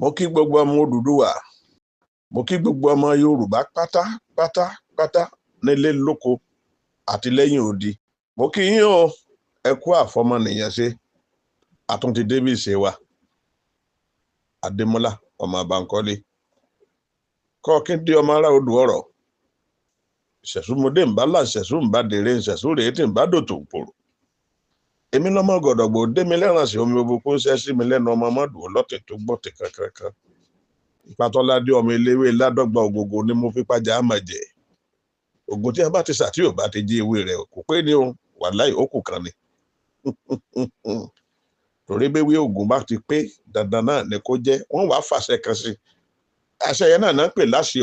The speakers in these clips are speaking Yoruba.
mo kí gbogbo ọmọ Odùduwà mo kí gbogbo ọmọ Yorùbá pátápátá nílé lóko àti lẹ́yìn odi mo kí yín o ẹ kú àfọmọnìyàn ṣe àtúntì david ṣe wa Adémọ́lá ọmọ Bankole kọ́ọ̀kí dé ọmọ ará odò ọ̀rọ̀ ìṣẹ̀súmọdé ń bá láṣẹ̀sú ń bá dèrè ìṣẹ̀sú rèé tí ń bá dòtò pòrò èmi lọ́mọ gọ̀dọ̀gbò démi lẹ́ràn sí omi ogun kó ń ṣẹ́ sí mi lẹ́nu ọmọ mọ́dù ọlọ́tẹ̀ tó gbọ́tẹ̀ kankan ìpàtọ́ládé ọmọ eléwé ládọ́gba ògògò ni mo fi pàjá àmà jẹ ògùn tí a bá ti sà tí ò bá ti jí ewé rẹ̀ kò pé ní o wàláhì òkú kan ni torí béwé ògùn bá ti pé dandan náà ni kó jẹ́ wọ́n wàá fàṣẹ kan sí àṣẹ yẹn náà pè láṣẹ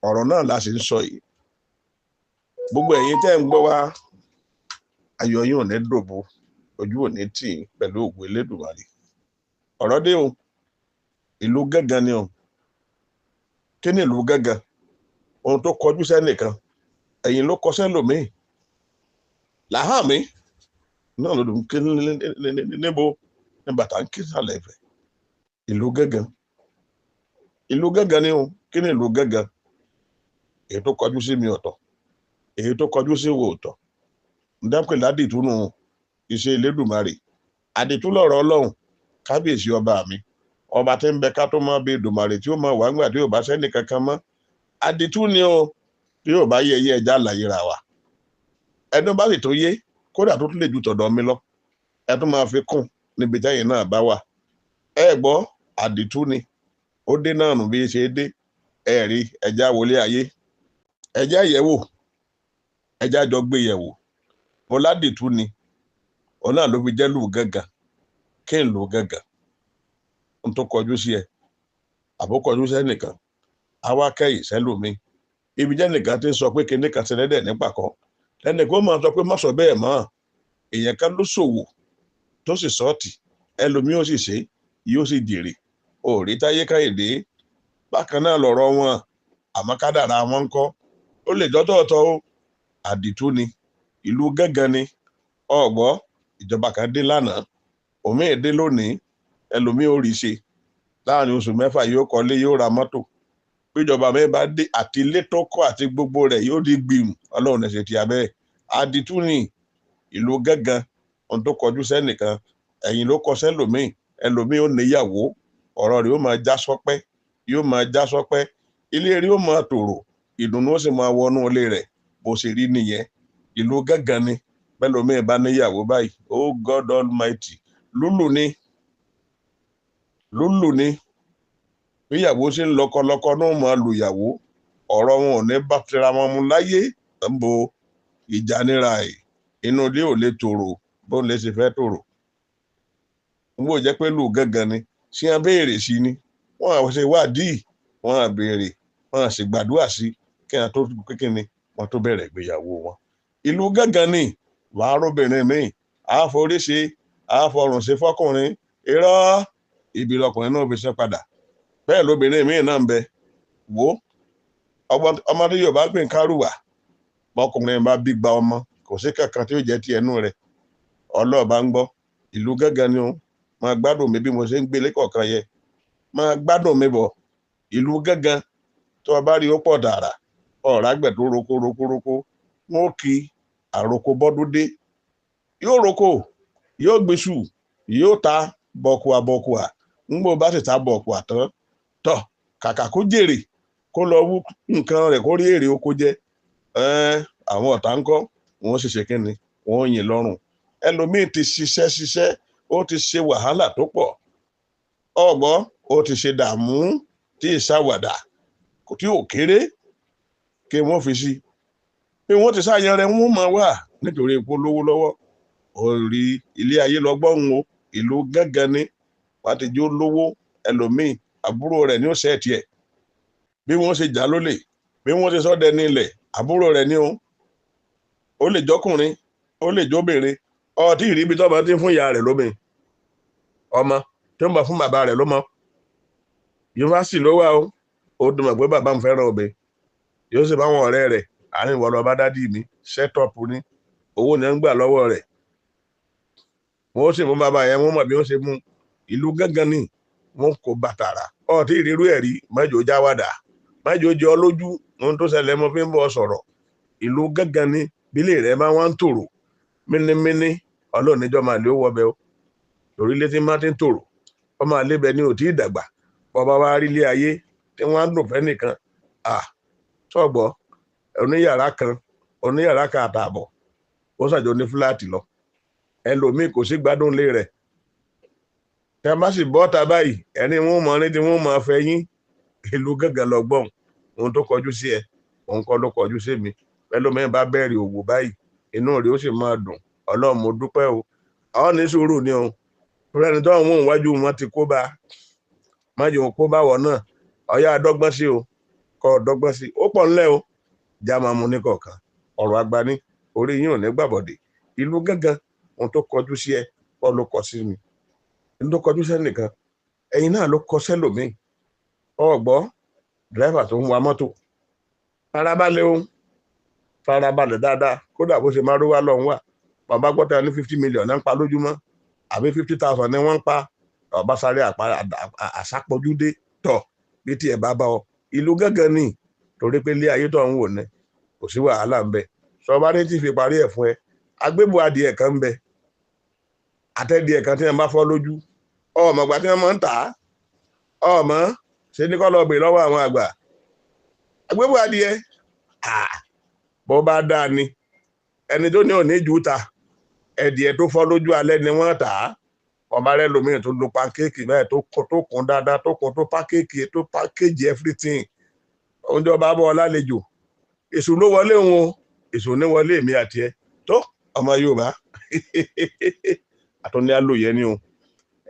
ọ̀rọ̀ náà la sì ń sọ yìí gbogbo ẹ̀yin tẹ́ ń gbọ́ wá ayọ̀ yín ò ní dòbò ojú ò ní tì í pẹ̀lú ògùn Elédùmarè ọ̀rọ̀ dé o ìlú gángan ni o kí ni ìlú gángan ohun tó kọjú sẹ́nìkan ẹ̀yìn ló kọ sẹ́lòmíì làhán mi náà ló dùn kí níbo ní bàtà ń kí sàlẹ̀ ìfẹ́ ìlú gángan ni o kí ni ìlú gángan èyí tó kọjú sí mi ọ̀tọ̀ èyí tó kọjú sí wo ọ̀tọ̀ ǹdẹ́pẹ̀ ládìtúnú iṣẹ́ Elédùmarè àdìtú lọ̀rọ̀ Ọlọ́run kábíyèsí ọba mi ọba tí ń bẹ ká tó máa bí Èdùmàrè tí ó máa wà ńgbà tí ò bá sẹ́ni kankan mọ́ àdìtú ni o tí ò bá yẹ ẹja àlàyé ra wa ẹnu bá sì tó yé kódà tó tún lè ju tọ̀dọ̀ mi lọ ẹ tún máa fi kún níbi tẹ́yìn náà bá wà ẹ gbọ́ àdìtú ni ó dé náà nù bí ṣe dé ẹ rí ẹja wọlé ayé ẹja yẹ̀wò ẹja jọ gbé yẹ̀wò ọládìtú ni òun náà ló fi jẹ́ lù gángan kí n lù gángan n tó kọjú sí ẹ àbó kọjú sẹ́nìkan àwa kẹ́yìn sẹ́lòmíì ibi jẹ́ nìkan tí ń sọ pé kíní kan ṣẹlẹ́dẹ̀ nípa kan lẹ́nìkan ó máa sọ pé má sọ bẹ́ẹ̀ mọ́ èèyàn kan ló ṣòwò tó sì sọ́ọ̀tì ẹlòmíì ó sì ṣe yóò sì jèrè òòrí táyé káyèdé bákan náà lọ̀rọ̀ wọn àmọ́ kádàrá wọn ń kọ́ ó lè jọ́tọ̀ọ̀tọ̀ ó àdìtú ni ìlú gángan ni ọ̀gbọ́ ìjọba kan dé lánàá òmíì dé lónìí ẹlòmíì ó rí ṣe láàrin oṣù mẹ́fà yóò kọ́lé yóò ra mọ́tò péjọba mi bá dé àti ilé tó kọ́ àti gbogbo rẹ̀ yóò di gbìm ọlọ́run ẹ̀sẹ̀ tí a bẹ́ẹ̀ àdìtú ni ìlú gángan ohun tó kọjú sẹ́nìkan ẹ̀yìn ló kọ sẹ́lòmíì ẹlòmíì ó níyàwó ọ̀rọ̀ rẹ̀ yóò máa já sọ́pẹ́ ilé rí ó máa tòrò ìdùnnú ó sì máa wọnú ilé rẹ̀ bó ṣe rí nìyẹn ìlú gángan ni bẹ́lòmíì bá níyàwó báyìí oh God Almighty lúlù ni níyàwó ṣe ń lọkọlọkọ náà máa lùyàwó ọ̀rọ̀ wọn ò ní bá tira wọn mu láyé ń bo ìjà níra ẹ̀ inú ilé ò lè tòrò bó ń lè ṣe fẹ́ tòrò ń bò jẹ́ pé lù gángan ni ṣé wọn béèrè sí ni wọn àwọn ṣe wádìí wọn à béèrè wọn à sì gbàdúrà sí kí wọn tó kékeré wọn tó bẹ̀rẹ̀ ìgbéyàwó wọn ìlú gángan ni wàá róbìnrin míì àáforíṣe àáfọrùn sí fọkùnrin irọ́ ibi lọkùnrin náà fi ṣe padà bẹ́ẹ̀ lóbìnrin míì náà ń bẹ wò ọmọdé yóò bá gbìn kárùwà bọ́kùnrin bá bí gba ọmọ kò sí kankan tí ó jẹ́ ti ẹnu rẹ̀ ọlọ́ọ̀bá ń gbọ́ ìlú gángan ni ó máa gbádùn mi bí mo ṣe ń gbélé kọ̀ọ̀kan yẹ máa gbádùn mi bọ̀ ìlú gángan tó o bá rí ó pọ̀ dàrà ọ̀rágbẹ̀ tó roko wọn ó kí àròkọ bọ́dún dé yóò roko yóò gbéṣù yóò ta bọ̀kùà ń gbọ́ bá sì ta bọ̀kùà tán tọ̀ kàkà kó jèrè kó lọ wú nǹkan rẹ̀ kó rí èrè oko jẹ àwọn ọ̀tá ń kọ́ wọ́n sì ṣe kínni wọ́n yìn lọ́rùn ẹlòmíì ti ṣiṣẹ́ ó ti ṣe wàhálà tó pọ̀ ọgbọ́n ó ti ṣe dààmú tí ìṣàwàdà kò tí ò kéré kí wọ́n fi sí pé wọ́n ti sáyẹn rẹ̀ wọ́n máa wà nítorí epo lówó lọ́wọ́ orí ilé ayé lọ́gbọ́n o ìlú gángan ni wọ́n ti jó lówó ẹlòmíì àbúrò rẹ̀ ní ó ṣẹ́ẹ̀tì ẹ̀ bí wọ́n ṣe jà lólè bí wọ́n ṣe sọ́dẹ ní ilẹ̀ àbúrò rẹ̀ ní ó lè jọkùnrin ó lè jóbìnrin ọtí ìríbi tó bá ti fún ìyá rẹ̀ lómi ọmọ tó ń bá fún bàbá rẹ̀ lọ́mọ yunifásitì ló wà ó dùn mọ̀ pé bàbá mi fẹ́ràn òbí yóò sì bá wọn ọ̀rẹ́ rẹ̀ àárín ìwọ lọ bá dádì mi set-up ní owó ni wọ́n ń gbà lọ́wọ́ rẹ̀ wọ́n sì mú bàbá yẹn wọ́n mọ̀ bí wọ́n ṣe mú ìlú gángan ní wọn kò bàtàrà ọtí ìrírú ẹ̀rí mẹ́jọ jáwádà mẹ́jọ jẹ ọ lójú ohun tó ṣẹlẹ̀ mo fi ń bọ̀ sọ̀rọ̀ ìlú gángan ni bílẹ̀ rẹ̀ máa wá ń tòrò mínímíní ọlọ́ọ̀níjọ́ máa lé owó ọbẹ̀ o orílẹ̀ tí má ti ń tòrò ọmọ àlébẹ̀ ni ò tí ì dàgbà bọ́ba wa rí ilé ayé tí wọ́n á dùn fẹ́ nìkan sọ̀gbọ́ oníyàrá kan àtààbọ̀ ó ṣàjọ ní fúláàtì lọ ẹlòmíì kò sí gbádùn lé rẹ̀ tí a bá sì bọ́ ta báyìí ẹni wọn mọ ní tí wọn máa fẹ́ yín ìlú gángan lọ́gbọ̀n ohun tó kọjú sí ẹ òun kọ́ ló kọjú sí mi ẹlòmíì bá bẹ̀rẹ̀ òwò báyìí inú rẹ̀ ó sì máa dùn ọlọ́run mo dúpẹ́ o àwọn ní sùúrù ni o rẹni tó àwọn ohun iwájú wọn ti kó bá májò wọn kó bá wọ náà ọyá àdọ́gbọ́n sí o kọ́ ọ̀dọ́gbọ́n sí ó pọ̀ ńlẹ̀ o já máa mu ní kọ̀ọ̀kan ọ̀rọ̀ agbani orí yín ò ní gbàbọ̀dé ìlú gángan ohun tó kọjú sí ẹ kọ́ ló kọ sí mi ohun tó kọjú sẹ́nìkan ẹ̀yin náà ló kọ sẹ́lòmíì ọ̀gbọ́ dírẹ́fà tó ń wa mọ́tò farabalẹ̀ o farabalẹ̀ dáadáa kódà bó ṣe máa rówá lọ́hùn wà bàbá gbọ́tà ní 50 million náà ń pa lójúmọ́ àbí 50,000 ni wọ́n ń pa ọba sáré àsápọ̀júdé tọ̀ bí tiẹ̀ bá bá ọ ìlú gángan ni torí pé ilé ayé tó ń wò ní kò sí wàhálà ń bẹ sọ bá ní tí fi parí ẹ̀ fún ẹ agbébò adìẹ kan ń bẹ àtẹ́dìẹ kan tí wọ́n bá fọ́ lójú ọmọ ìgbà tí wọ́n máa ń tà á ọmọ ṣe ní kọ́ lọ bèèrè lọ́wọ́ àwọn àgbà agbébò adìẹ bó bá dáa ni ẹni tó ní òní jù ta ẹdìẹ tó fọ́ lójú alẹ́ ni wọ́n tà á ọba rẹ lómi tó lo pankéèkì bẹ́ẹ̀ tó kún dáadáa tó kún tó pankéèkì tó pankéèjì everything oúnjẹ ọba bọ́ ọ lálejò èso ló wọlé òun o èso ní wọlé èmi àti ẹ tó ọmọ Yorùbá àtúndí àlòyé ni o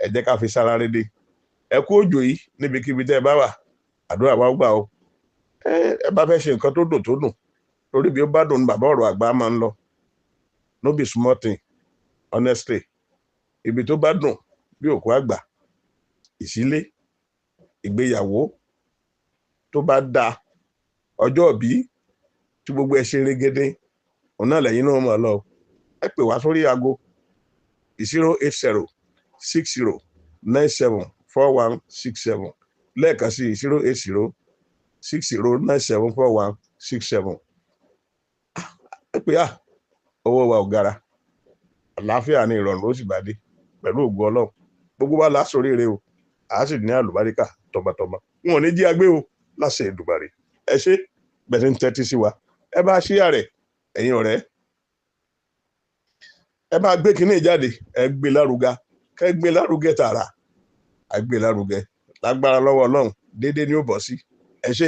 ẹ jẹ́ ká fi sára rédè ẹ kú òjò yìí níbikíbi tẹ́ ẹ bá wà àdúrà wa gbà o ẹ bá fẹ́ ṣe nǹkan tó dùn lórí bí ó bá dùn ní bàbá ọ̀rọ̀ àgbà máa ń lọ no be small thing honestly ibi tó bá dùn bí òkú àgbà ìsílé ìgbéyàwó tó bá dáa ọjọ́ ìbí tí gbogbo ẹ ṣe régédé òun náà lẹ́yìn náà mọ̀ lọ ẹ pè wá sórí aago 08060974167 lẹ́ẹ̀kan sí 08060974167 ẹ pè owó wa ò gara àlàáfíà ní ìrọ̀rùn ó sì bá dé pẹ̀lú ògùn Ọlọ́run gbogbo wa lásoríire o a sì ní àlùbáríkà tọmọtọmọ wọn ò ní jí agbé o láṣẹ Èdùmàrè ẹ ṣé bẹ̀rẹ̀ ń tẹ́tí sí wa ẹ bá ṣíyà rẹ̀ ẹ̀yin ọ̀rẹ́ ẹ bá gbé kínní jáde ẹ gbé lárugẹ kẹ gbé lárugẹ tààrà ẹ gbé lárugẹ lágbára lọ́wọ́ Ọlọ́run déédéé ni ó bọ́ sí ẹ ṣé.